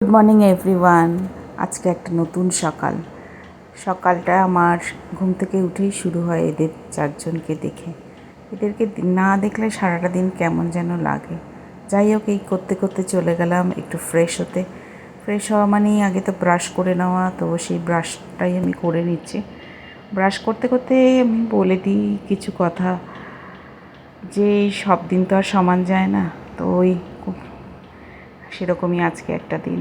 Good morning everyone. আজকে একটা নতুন সকালটা আমার ঘুম থেকে উঠেই শুরু হয় এদের চারজনকে দেখে। এদেরকে না দেখলে সারাটা দিন কেমন যেন লাগে। যাই হোক, এই করতে করতে চলে গেলাম একটু ফ্রেশ হওয়া মানেই আগে তো ব্রাশ করে নেওয়া, তো সেই ব্রাশটাই আমি করে নিচ্ছি। ব্রাশ করতে করতে আমি বলে দিই কিছু কথা, যে সব দিন তো আর সমান যায় না, তো সেরকমই আজকে একটা দিন।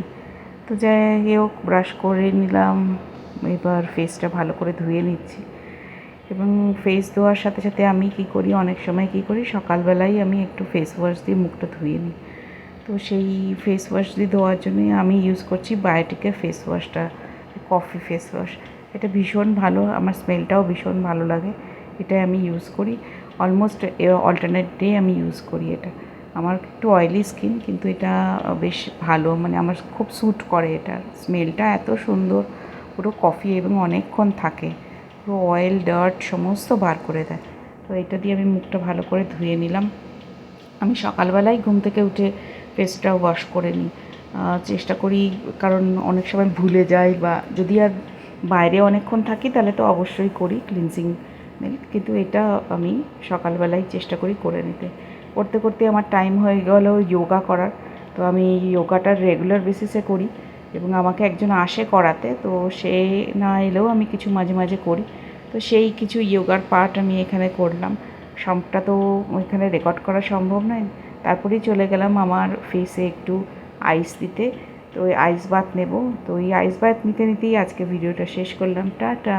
তো যাই হোক, ব্রাশ করে নিলাম, এবার ফেসটা ভালো করে ধুয়ে নিচ্ছি। এবং ফেস ধোয়ার সাথে সাথে আমি কী করি, অনেক সময় কী করি, সকালবেলাই আমি একটু ফেস ওয়াশ দিয়ে মুখটা ধুয়ে নিই। তো সেই ফেস ওয়াশ দিয়ে ধোয়ার জন্যই আমি ইউজ করছি বায়োটিকের ফেস ওয়াশটা, কফি ফেস ওয়াশ। এটা ভীষণ ভালো, আমার স্মেলটাও ভীষণ ভালো লাগে। এটাই আমি ইউজ করি অলমোস্ট অল্টারনেট ডে আমি ইউজ করি এটা। আমার একটু অয়েলি স্কিন, কিন্তু এটা বেশ ভালো, মানে আমার খুব স্যুট করে। এটার স্মেলটা এত সুন্দর, পুরো কফি এবং অনেকক্ষণ থাকে, পুরো অয়েল ডার্ট সমস্ত বার করে দেয়। তো এটা দিয়ে আমি মুখটা ভালো করে ধুয়ে নিলাম। আমি সকালবেলায় ঘুম থেকে উঠে ফেসটা ওয়াশ করে নিই, চেষ্টা করি, কারণ অনেক সময় ভুলে যাই, বা যদি আর বাইরে অনেকক্ষণ থাকি তাহলে তো অবশ্যই করি ক্লিনজিং মিল্ক, কিন্তু এটা আমি সকালবেলায় চেষ্টা করি করে নিতে। করতে করতে আমার টাইম হয়ে গেল যোগা করার। তো আমি যোগাটা রেগুলার বেসিসে করি, এবং আমাকে একজন আসে করাতে, তো সে না এলেও আমি কিছু মাঝে মাঝে করি। তো সেই কিছু যোগার পার্ট আমি এখানে করলাম। সবটা তো এখানে রেকর্ড করা সম্ভব নয়। তারপরেই চলে গেলাম আমার ফেসে একটু আইস দিতে। তো ওই আইস বাথ নেব। তো এই আইস বাথ নিতে নিতেই আজকে ভিডিওটা শেষ করলাম। টাটা।